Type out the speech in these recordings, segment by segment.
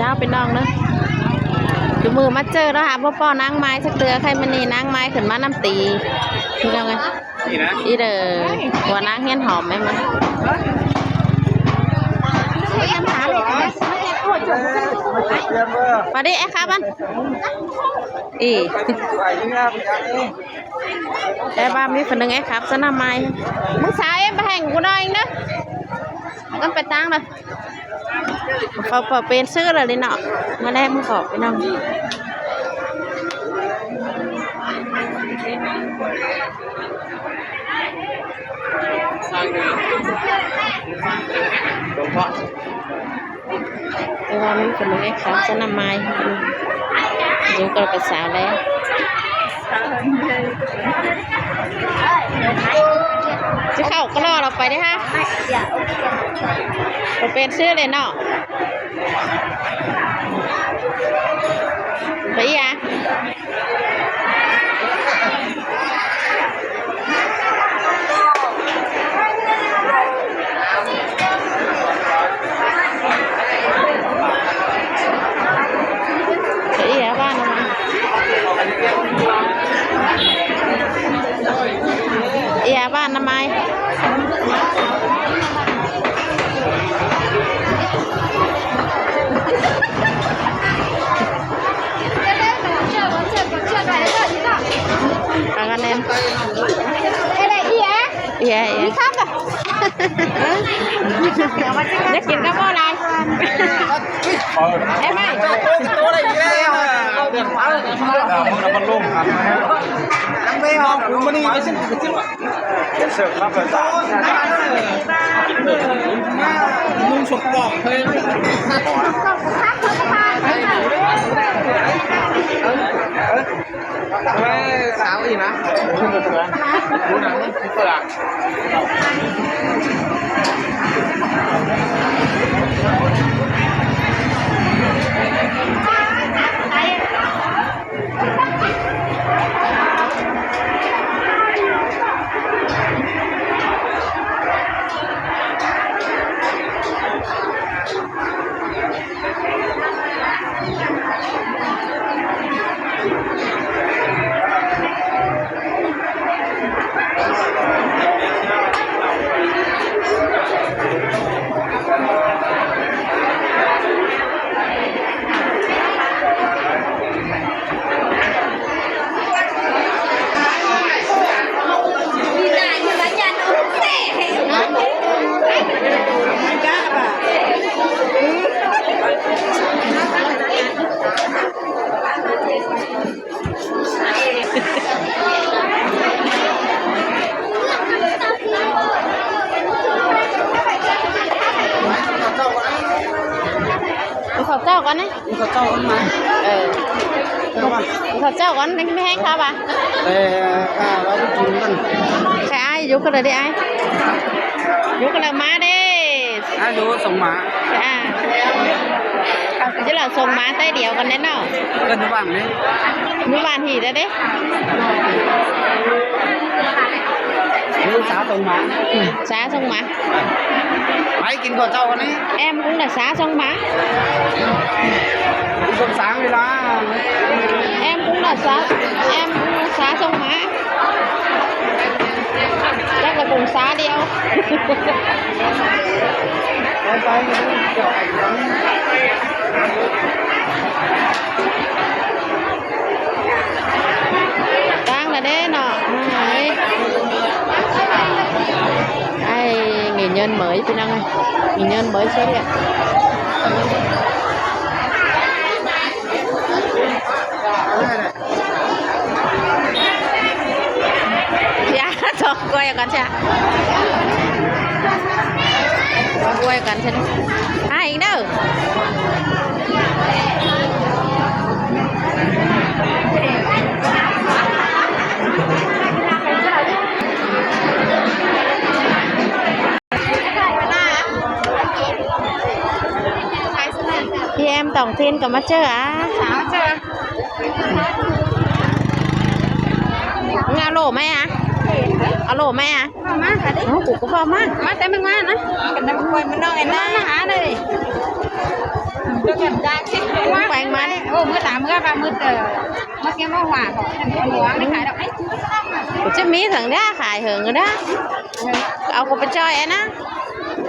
ช้าเป็นน้องเนอะดูมือมาเจอแล้วค่ะพ่อนางไม้สักเตือใครมันนี่นางไม้ขึ้นมาน้ำตีพี่น้องไงอีเด้อหัวนางเฮียนหอมไหมมั้ยมาดิไอ้ครับมันไอ้บ้ามีคนหนึ่งไอ้ครับสนามไม้มึงสาวเอ็มไปแห่งกูหน่อยนะกันไปตั้งเลยพอเป็นซื้อเลยเนาะมาแรกมึงขอไปนั่งแต่ว่ามีคนหนึ่งไอ้ครับสนามไม้ดูก็เป็นสาวแล้วจะเข้าก็รอเราไปได้ฮะเราเป็นซื้อเลยเนาะไปอ่ะไปอ่ะบ้านเราเอียบ้านทำไมอากันเองเอียนี่ครับจะกินกับอะไรเอ้ไม่ตัวอะไรเงี้ยมันลุ่มครับไม่ออกคุณมันนี่ไม่ใช่เสิร์ฟครับเลยจ้าลุงฉกปอกเลยสาวอีกนะดูหนังเปลือกเขาเจ้ากันนะเขาเจ้ากันมาเขาเจ้ากันไม่ให้ครับอ่ะเราไปกินกันใครยุกันเลยดิไอ้ยุกันเลยมาดิยุส่งมาจะเราส่งมาใต้เดียวกันแน่นอนกันทุกวันเลยทุกวันหีได้ดินี่xãส่งมาxãส่งมาphảiกินข้าวเจ้ากันนี่em cũng là xãส่งมาส่งsáng đi là em cũng là xãส่งมาchắc là cùng xã đi không đang là đấy nọ ai nghệ nhân mới phi năng ơi nghệ nhân mới xuất hiện dạ thôi quay con cha quay con chân ai đâu thì em tổng thiên có mắt chưa á ngao lỗ mẹ à lỗ mẹ à nó cũng có má má tay mang má nữa cần đang quay mình đâu ngày nay hả đây Tôi cầm ra chết quá. Quanh mà đi. Mưa tắm mưa và mưa mất cái mưa hỏa của cái mùa này khải động ấy. Chứ mí thằng đó khải hưởng rồi đó. Ông có phải chơi ấy á.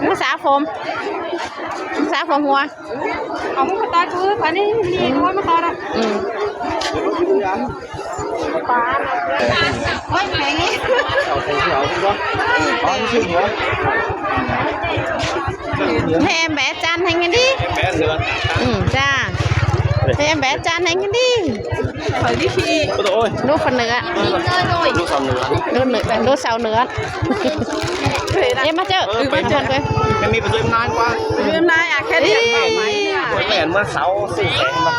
Nó xả phồm. Xả phồm hoa. Ông có to chứ, phải đi thôi mà to đâu. Ôi mẹ nghe. Thế em bé chan thành cái đi. Cha. Thế em bé chan thành cái đi. Phải đi khi. Đốt phần nữa. Đốt sau nữa. Em bắt chợ. Emมีไปด้วยนานกว่า Hôm nay à khen điện bảo máy à. เหมือนเมื่อเสาร์4 แสนมา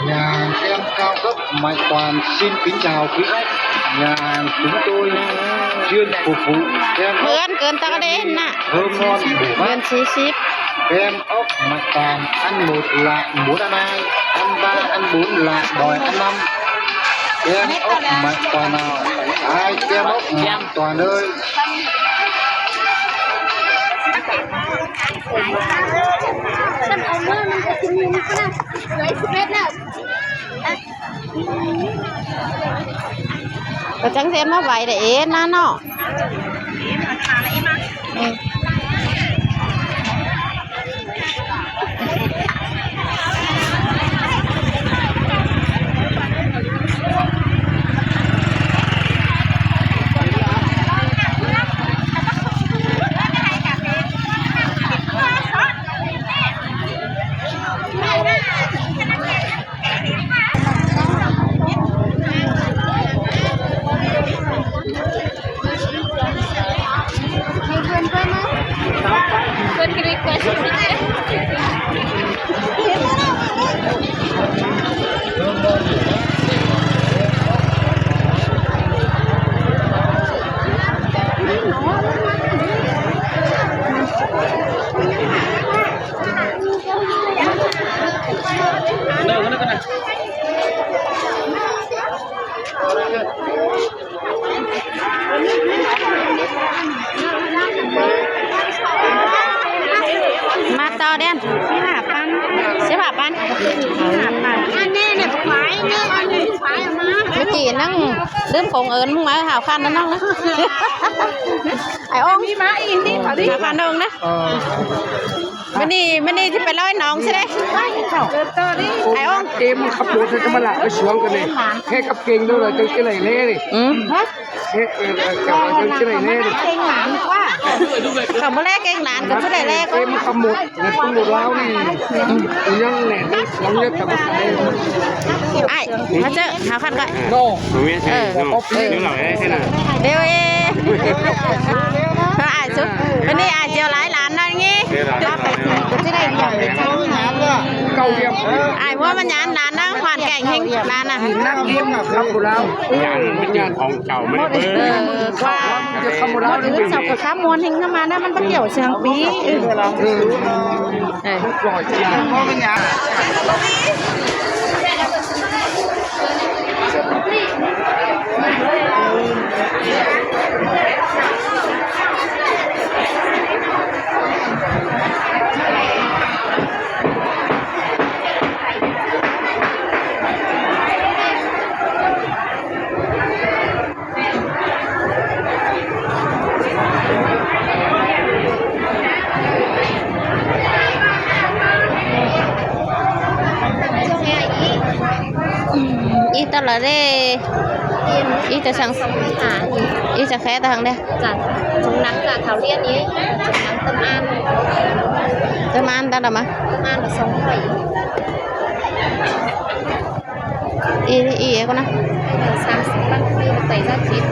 Nhà em cao cấp Mạnh Toàn xin kính chào quý khách. Nhà hàng chúng tôi chuyên phục vụ kem เหมื ốc อนเกินตะกะเด่นน่ะ thơm ngon bổ เงิน mát. 40 Kem ốc Mạnh Toàn ăn một là muốn ăn hai, ăn ba ăn bốn là đòi ăn năm. Kem ốc Mạnh Toàn nào ai kem ốc Mạnh Toàn ơi. Tâm ông nó có kinh nghiệm cái nào. Lấy stress nào. ก็จังเซนมาไหวได้เอ็นนะเนาะQuên cái request.มาต่อเด่น15,000 Anh nè này phải nè anh này phải mà. เมื่อกี้นั่งลืมของเอิญมึงมาหาคันนั่นน้องนะไอ้องค์ Đi má in đi phải đi. หาคันน้องนะมันนี่ที่ไปร้อยน้องใช่ไหมไอ้องค์ em khắp bố thì mà lại cái xuống cái này thế cấp kinh đâu là trong cái này nè đi อืม thế kiểu là trong cái này nè đi Khen lắm quá. เขามาแลกเก่งหลานกับผู้ใดแลก em khắp một là cũng một lao đi nhưng nè đi lắm nhất cả một cái ไอ้มาเจอหาคันก่อน no นี่หน่อยได้ใช่ไหม เดี๋ยวเองไอ้ซุปวันนี้ไอ้เจียวหลายหลานนั่นงี้ที่ได้เดียว câu em ไอ้ว่ามันยานหลานนะผ่านแก่งเฮงหลานน่ะ nắp em khắp một lao งานเป็นงานของเก่าไม่ได้เปิด กว่า khắp một lao đi เสากับข้ามวนเฮงเข้ามานะมันเป็นเกี่ยวเชียงปีเออ rồi chị có cái nhà อีตลอดเลยอีจะสั่งอีจะแค่ทางเด้ Dạ. Chúng nắng cả Thảo Liên ý. Chúng nắng Tâm An. จะมาอันตลอดมา Tâm An là sống khỏe. อีก็นะ Sáng sớm tăng khi tẩy ra chín.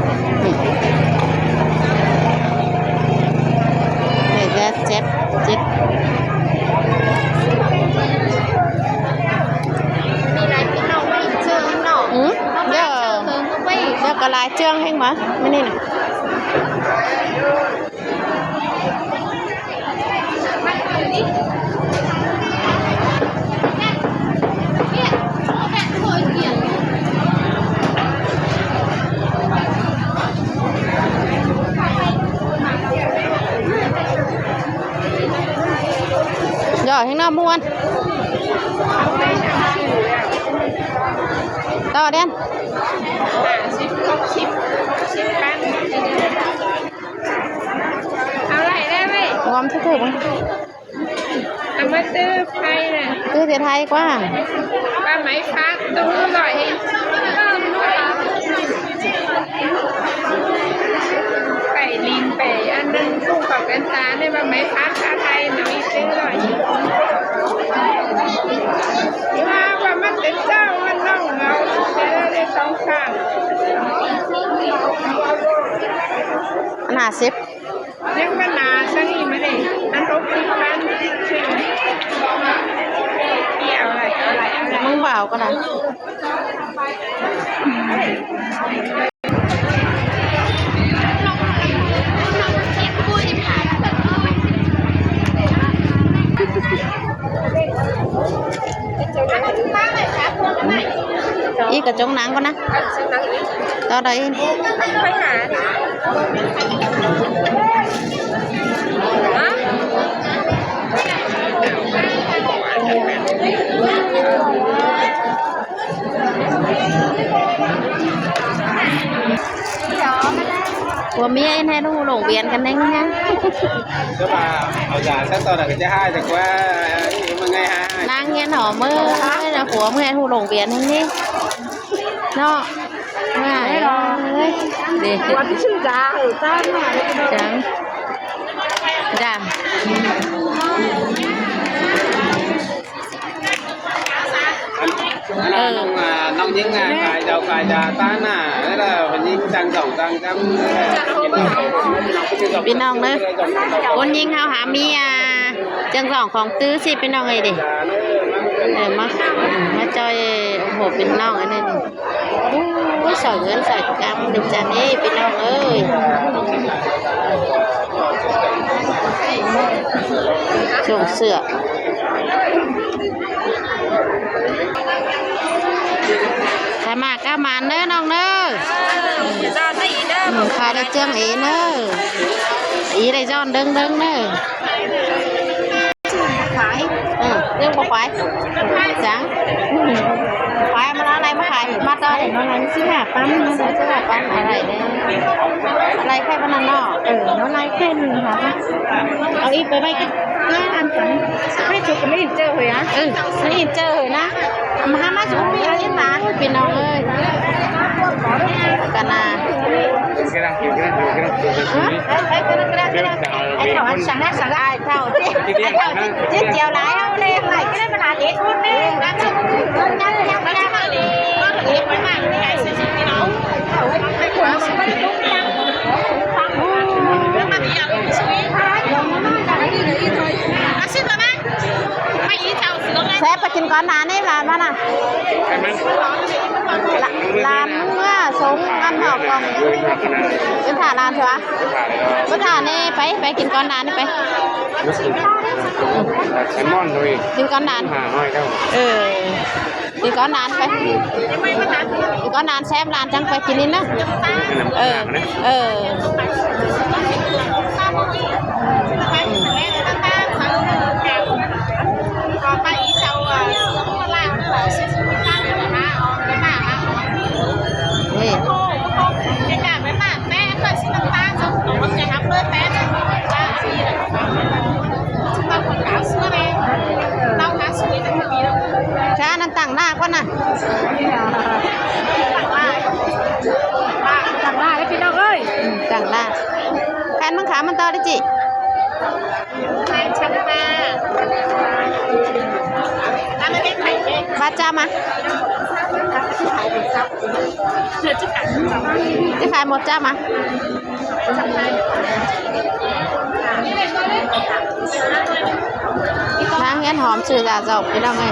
ข้างนอกม้วนต่อเด่นเอาไรได้ไหม งอมทุกๆมั้ง เอามาตื้อไฟน่ะ ตื้อเสียไทยกว่า ปลาไหมฟักตู้อร่อยไก่ลิงไก่อันนึงกุ้งกับกันตาในปลาไหมฟักชาไทยหน่อยซื้ออร่อยว่ามันเป็นเจ้ามันน้องเอาแต่เราได้สองข้าง 50ยังก็นาซะนี่ไม่ได้อันรบที่บ้านชื่อที่เอาอะไร มึงเปล่าก็ได้อีกระจงหนังก่อนนะต่อได้ ไปหาcủa mía em hay đâu lộn biển cái này nha Nếu mà ở giả chắc tôi là cái hai thì qua mà ngày hai đang nghe họ mơ là của mưa thu lộn biển này đi nó ngài ơi để chẳng dạ năm những ngày cài đầu cài đà tan à thế là mình nhìn tăng tổng tăng trăm พี่น้องเนอะคนยิงเขาหามีจังสองของตื้อสิพี่น้องไงดิมาจอยโอ้โหพี่น้องอันนี้ดิโอ้ยใส่เงินใส่กำดิจันนี่พี่น้องเอ้ยส่งเสือถ้ามาก้ามันเนอะน้องเนอะขายได้เจืองอีเนอะอีได้ย้อนดึงเนอะเรื่องบ่phải chẳng phải mà nó này mà phải mắt đây nó này chứ là bắn nó sẽ chứ là bắn ở đây đây khai bắn nó nó này khen hả ở ít với mấy cái ăn chẳng mấy chục cái mấy chơi rồi á mấy chơi rồi na mà hai má chục mấy cái mà pin nào ơi cả na anh thảo anh sáng ai thảo chết chiều lại không đi lại cái đấy mà là dễ thương đi đang chụp con nhau nhau ra mà đi con dễ mà cái sự gì đi đâu cái của nó sẽ bắt đúng nhau mà đi đâu suy nó xin rồi đấy mày đi chào xuống đây sẽ phảiกินก่อนนานนี่ร้านบ้านน่ะร้านเมื่อสมกันหอกกองเป็นฐานร้านใช่ปะเป็นฐานนี่ไปกินก่อนนานนี่ไป cái món rồi กินก่อนนาน hỏi đâu กินก่อนนานไปกินก่อนนานแซ่บร้านจังไปกินนี่นะช้านั่นตั้งหน้าก่อนนะตั้งหน้าได้พี่น้องเอ้ยตั้งหน้าแค่มันขามันต่อได้จิบ้าจ้ามาจะขายหมดจ้ามานางเงี้ยหอมชื่อจ่าจบพี่น้องเอ้ย